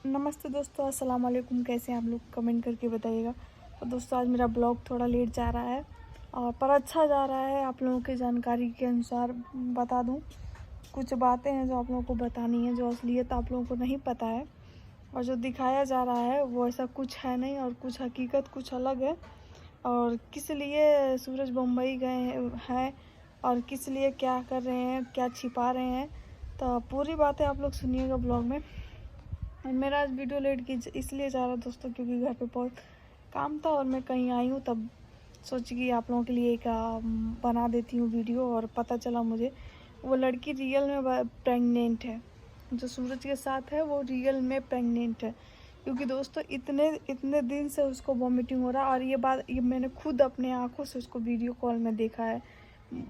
नमस्ते दोस्तों, अस्सलाम वालेकुम। कैसे हैं आप लोग? कमेंट करके बताइएगा। तो दोस्तों आज मेरा ब्लॉग थोड़ा लेट जा रहा है और पर अच्छा जा रहा है। आप लोगों की जानकारी के अनुसार बता दूं, कुछ बातें हैं जो आप लोगों को बतानी है, जो असलियत आप लोगों को नहीं पता है और जो दिखाया जा रहा है वो ऐसा कुछ है नहीं और कुछ हकीकत कुछ अलग है। और किस लिए सूरज बम्बई गए हैं और किस लिए क्या कर रहे हैं, क्या छिपा रहे हैं, तो पूरी बातें आप लोग सुनिएगा ब्लॉग में। और मेरा आज वीडियो लेट की इसलिए जा रहा दोस्तों क्योंकि घर पे बहुत काम था और मैं कहीं आई हूँ, तब सोची कि आप लोगों के लिए एक बना देती हूँ वीडियो। और पता चला मुझे वो लड़की रियल में प्रेग्नेंट है, जो सूरज के साथ है वो रियल में प्रेग्नेंट है। क्योंकि दोस्तों इतने इतने दिन से उसको वॉमिटिंग हो रहा है और ये मैंने खुद अपने आँखों से उसको वीडियो कॉल में देखा है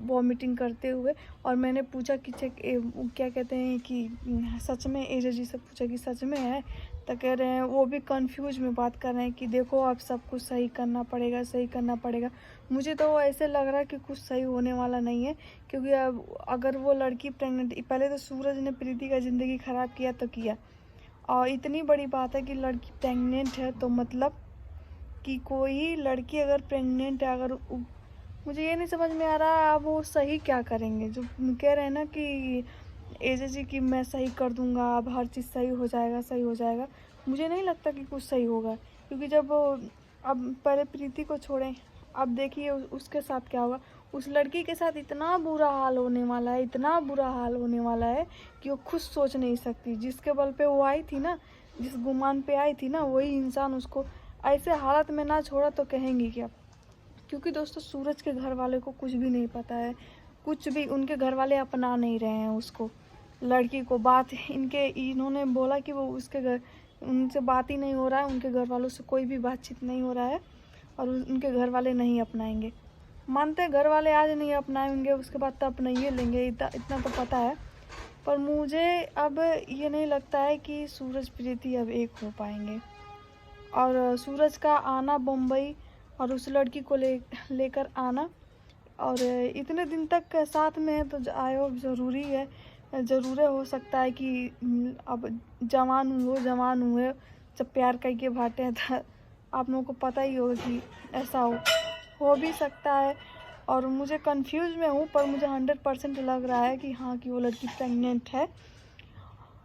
वॉमिटिंग करते हुए। और मैंने पूछा कि क्या कहते हैं कि सच में, एजा जी से पूछा कि सच में है, तो कह रहे हैं, वो भी कंफ्यूज में बात कर रहे हैं कि देखो अब सब कुछ सही करना पड़ेगा, सही करना पड़ेगा। मुझे तो ऐसे लग रहा है कि कुछ सही होने वाला नहीं है। क्योंकि अब अगर वो लड़की प्रेग्नेंट, पहले तो सूरज ने प्रीति का ज़िंदगी ख़राब किया तो किया, और इतनी बड़ी बात है कि लड़की प्रेग्नेंट है, तो मतलब कि कोई लड़की अगर प्रेग्नेंट है, अगर मुझे ये नहीं समझ में आ रहा अब वो सही क्या करेंगे। जो कह रहे हैं ना कि एजे जी की मैं सही कर दूंगा, अब हर चीज़ सही हो जाएगा, सही हो जाएगा। मुझे नहीं लगता कि कुछ सही होगा। क्योंकि जब अब पहले प्रीति को छोड़ें, अब देखिए उसके साथ क्या होगा। उस लड़की के साथ इतना बुरा हाल होने वाला है, इतना बुरा हाल होने वाला है कि वो खुद सोच नहीं सकती। जिसके बल पे वो आई थी ना, जिस गुमान पे आई थी ना, वही इंसान उसको ऐसे हालत में ना छोड़ा तो कहेंगी क्या। क्योंकि दोस्तों सूरज के घर वाले को कुछ भी नहीं पता है, कुछ भी। उनके घर वाले अपना नहीं रहे हैं उसको, लड़की को। बात इन्होंने बोला कि वो उसके घर, उनसे बात ही नहीं हो रहा है, उनके घर वालों से कोई भी बातचीत नहीं हो रहा है और उनके घर वाले नहीं अपनाएंगे। मानते हैं घर वाले आज नहीं अपनाएंगे, उसके बाद तो अपनाइए लेंगे, इतना तो पता है। पर मुझे अब ये नहीं लगता है कि सूरज प्रीति अब एक हो पाएंगे। और सूरज का आना बम्बई और उस लड़की को लेकर आना, और इतने दिन तक साथ में है तो आए हो, ज़रूरी है। ज़रूर हो सकता है कि अब जवान हुए जब प्यार करके भाटे हैं, तो आप लोगों को पता ही होगा कि ऐसा हो भी सकता है। और मुझे कंफ्यूज में हूँ, पर मुझे 100% लग रहा है कि हाँ, कि वो लड़की प्रेग्नेंट है।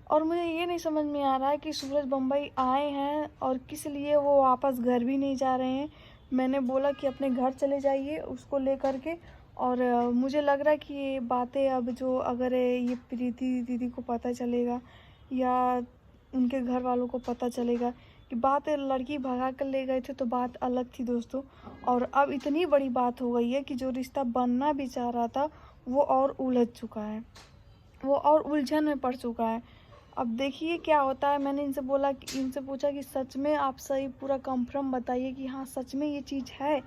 और मुझे ये नहीं समझ में आ रहा है कि सूरज बम्बई आए हैं और किस लिए वो वापस घर भी नहीं जा रहे हैं। मैंने बोला कि अपने घर चले जाइए उसको लेकर के। और मुझे लग रहा है कि ये बातें अब जो, अगर ये प्रीति दीदी को पता चलेगा या उनके घर वालों को पता चलेगा कि बात लड़की भगा कर ले गए थे, तो बात अलग थी दोस्तों। और अब इतनी बड़ी बात हो गई है कि जो रिश्ता बनना भी चाह रहा था वो और उलझ चुका है, वो और उलझन में पड़ चुका है। अब देखिए क्या होता है। मैंने इनसे पूछा कि सच में आप सही पूरा कंफर्म बताइए कि हाँ सच में ये चीज़ है।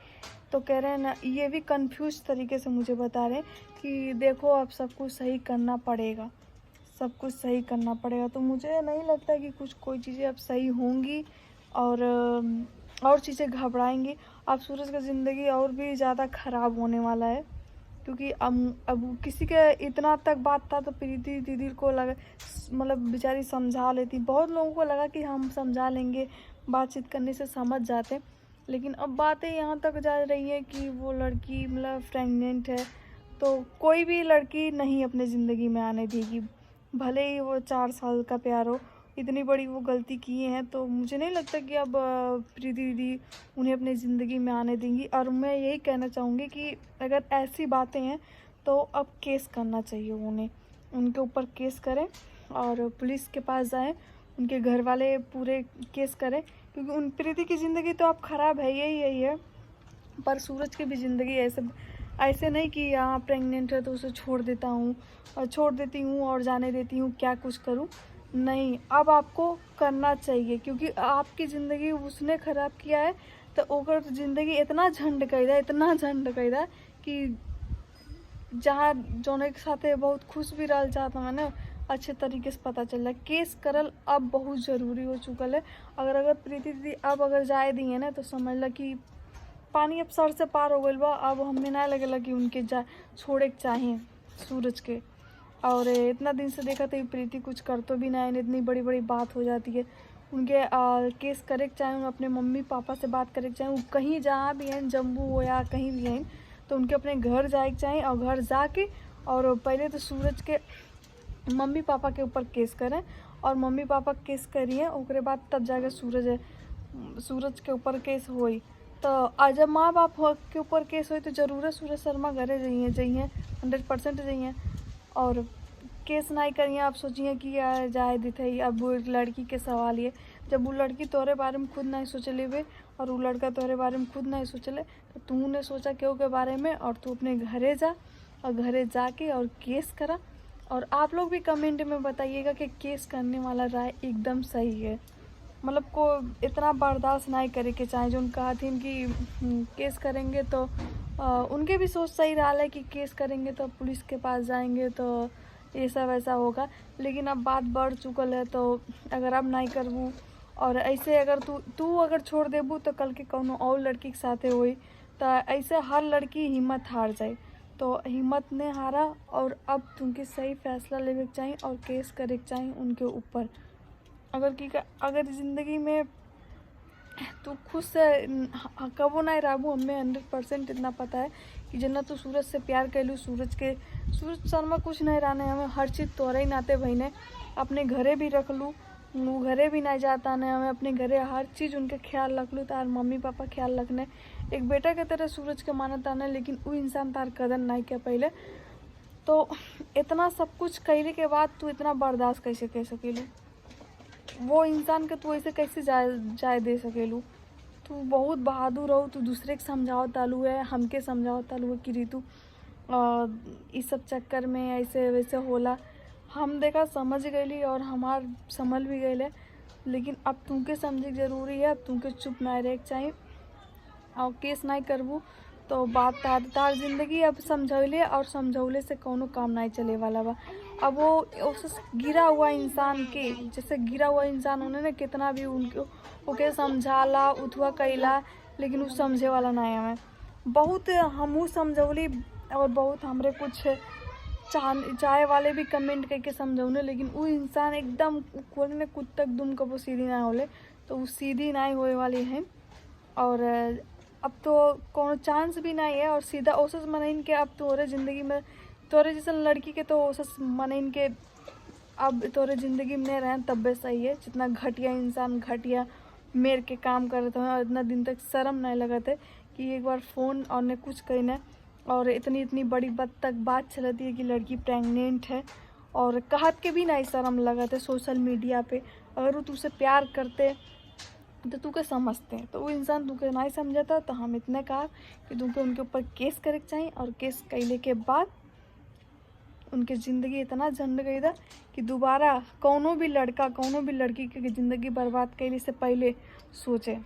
तो कह रहे हैं ना, ये भी कंफ्यूज तरीके से मुझे बता रहे हैं कि देखो अब सब कुछ सही करना पड़ेगा, सब कुछ सही करना पड़ेगा। तो मुझे नहीं लगता कि कोई चीज़ें अब सही होंगी और चीज़ें घबराएंगी। अब सूरज का ज़िंदगी और भी ज़्यादा ख़राब होने वाला है। क्योंकि अब किसी के इतना तक बात था तो प्रीति दीदी को लगा, मतलब बेचारी समझा लेती। बहुत लोगों को लगा कि हम समझा लेंगे, बातचीत करने से समझ जाते। लेकिन अब बातें यहाँ तक जा रही है कि वो लड़की मतलब प्रेग्नेंट है, तो कोई भी लड़की नहीं अपने ज़िंदगी में आने देगी, भले ही वो 4 साल का प्यार हो। इतनी बड़ी वो गलती किए हैं, तो मुझे नहीं लगता कि अब प्रीति दीदी उन्हें अपनी ज़िंदगी में आने देंगी। और मैं यही कहना चाहूँगी कि अगर ऐसी बातें हैं तो अब केस करना चाहिए उन्हें, उनके ऊपर केस करें और पुलिस के पास जाएं, उनके घर वाले पूरे केस करें। क्योंकि उन प्रीति की ज़िंदगी तो अब ख़राब है, यही है। पर सूरज की भी ज़िंदगी ऐसे नहीं कि यहाँ प्रेग्नेंट है तो उसे छोड़ देती हूँ और जाने देती हूँ, क्या कुछ करूँ। नहीं, अब आपको करना चाहिए, क्योंकि आपकी ज़िंदगी उसने ख़राब किया है। तो ओकर ज़िंदगी इतना झंड कैदा कि जहाँ जोने के साथ बहुत खुश भी रह चाहता मैंने, अच्छे तरीके से पता चल रहा है। केस करल अब बहुत ज़रूरी हो चुकल है। अगर प्रीति दीदी अब अगर जाए दी है ना, तो समझ ला कि पानी अब सर से पार हो गई बा। अब हमें ना लगेला कि उनके छोड़े के चाहिए सूरज के। और इतना दिन से देखा तो प्रीति कुछ कर तो भी ना है, इतनी बड़ी बड़ी बात हो जाती है। उनके केस करे के चाहे, अपने मम्मी पापा से बात करे के चाहे, वो कहीं जहाँ भी हैं, जम्मू हो या कहीं भी हैं, तो उनके अपने घर जाए के चाहे और घर जाके और पहले तो सूरज के मम्मी पापा के ऊपर केस करें और मम्मी पापा केस करिए, उसके बाद तब जाके सूरज के ऊपर केस होई। तो जब माँ बाप के ऊपर केस हुई तो जरूर सूरज शर्मा घरे जाइए 100% जाइए और केस नहीं करिए। आप सोचिए कि जाए दिथे, अब वो एक लड़की के सवाल ये, जब वो लड़की तोहरे बारे में खुद नहीं सोचले वे और वो लड़का तोहरे बारे में खुद नहीं सोचले, तो तूने सोचा क्यों के बारे में, और तू अपने घरे जा और घरे जाके और केस करा। और आप लोग भी कमेंट में बताइएगा कि केस करने वाला राय एकदम सही है, मतलब को इतना बर्दाश्त नहीं करे के चाहे। जो कहा थी कि केस करेंगे तो उनके भी सोच सही रहा है कि केस करेंगे तो पुलिस के पास जाएंगे तो ये सब ऐसा होगा, लेकिन अब बात बढ़ चुकल है। तो अगर अब नहीं करबू और ऐसे अगर तू अगर छोड़ देबू तो कल के कौनो और लड़की के साथे होई, तो ऐसे हर लड़की हिम्मत हार जाए। तो हिम्मत ने हारा और अब तुमके सही फैसला लेवे के चाहिए और केस करे के चाहिए उनके ऊपर। अगर ज़िंदगी में तू खुद से कबो नहीं रहबू, हमें 100% इतना पता है कि जितना तू सूरज से प्यार कैलू, सूरज शर्मा कुछ नहीं रहने, हमें हर चीज़ तोरे ही नाते बहने अपने घरे भी रख लूँ, वो घरे भी नहीं जाता ने, हमें अपने घरे हर चीज़ उनके ख्याल रख लूँ, तार मम्मी पापा ख्याल रखने एक बेटा के तरह सूरज के मानता ने, लेकिन वो इंसान तार कदर नहीं किया पहले। तो इतना सब कुछ कहने के बाद तू इतना बर्दाश्त कैसे कह सकेलू, वो इंसान के तू ऐसे कैसे जाए दे सकेलू। तू बहुत बहादुर हो, तू दूसरे के समझाओ तालू है, हमके समझाओ तालू है कि रितु इस सब चक्कर में ऐसे वैसे होला। हम देखा समझ गई और हमार समझ भी गए, लेकिन अब तुमके समझे जरूरी है। अब तुमके चुप नहीं रहे चाहिए और केस नहीं करबू तो बात तार जिंदगी अब समझौले और समझौले से कोनो काम नहीं चले वाला बा। अब वो उस गिरा हुआ इंसान के जैसे गिरा हुआ इंसान उन्होंने कितना भी ओके समझाला उठवा कैला, लेकिन वो समझे वाला नहीं हमें। बहुत हमू समझौली और बहुत हमरे कुछ चाहे वाले भी कमेंट करके समझौने, लेकिन वो इंसान एकदम खोलने कुत्तक दुम कबो सीधी ना होले, तो वो सीधी नहीं होए वाली है। और अब तो कोनो चांस भी नहीं है और सीधा ओसस मनइन के अब तोरे ज़िंदगी में तोरे जैसे लड़की के तो ओसस मनइन के अब तोरे ज़िंदगी में नहीं रहें तब भी सही है। जितना घटिया इंसान घटिया मेर के काम करते हैं और इतना दिन तक शर्म नहीं लगते कि एक बार फ़ोन और ने कुछ कहना और इतनी बड़ी बात चलती है कि लड़की प्रेग्नेंट है और कहत के भी नहीं शर्म लगते सोशल मीडिया पे। अगर वो तुझसे प्यार करते तो तू के समझते हैं, तो वो इंसान तू के नहीं समझता। तो हम इतने कहा कि तुमको उनके ऊपर केस करे के चाहिए और केस कैले के बाद उनके ज़िंदगी इतना झंड गई था कि दोबारा कोनो भी लड़का कोनो भी लड़की की ज़िंदगी बर्बाद कैले से पहले सोचे।